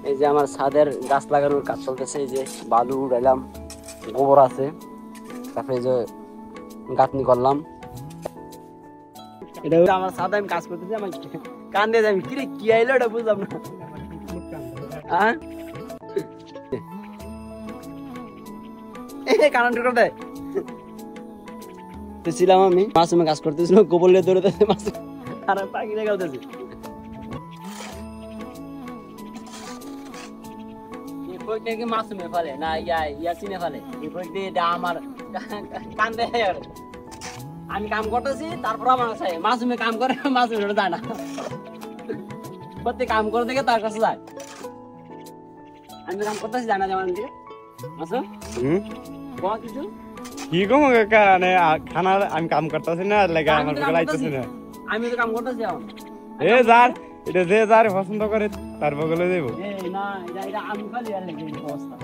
এই যে আমার ছাদের গাছ লাগানোর কাজ চলতেছে, এই যে বালু উড়াইলাম, গোবর আছে, তারপরে যে গাঁথনি করলাম। এটা আমার ছাদে আমি কাজ করতেছি, আমার কান দিয়ে যাবি কিরে, কি আইলো এটা বুঝলাম না। কারণ ছিলাম আমি মাসুমে কাজ করতেছিল, গোবর নিয়ে দৌড়াতেছে মাসুম, আর পাখি দেখাতেছি। মাসুমে ফেলে না ইয়া চিনে ফেলে, আমার কান্দে। আমি কাম করতেছি, তারপর আমার কাছে মাসুমে কাম করে, মাসুমে যায় না, প্রত্যেক কাম করে দেখে তার কাছে যায়। আমি কাম করতেছি জানা যেমন দিকে মাসুম কিছু কি কম কাকা মানে খানা আমি কাম করতেছি না, লাগে আমার বগলে আইতেছি না। আমি তো কাম করতেছি এখন। এ যার এটা যে যার পছন্দ করে তার বগলে দেব। এই না এটা আমি খালি আর লাগে অবস্থা।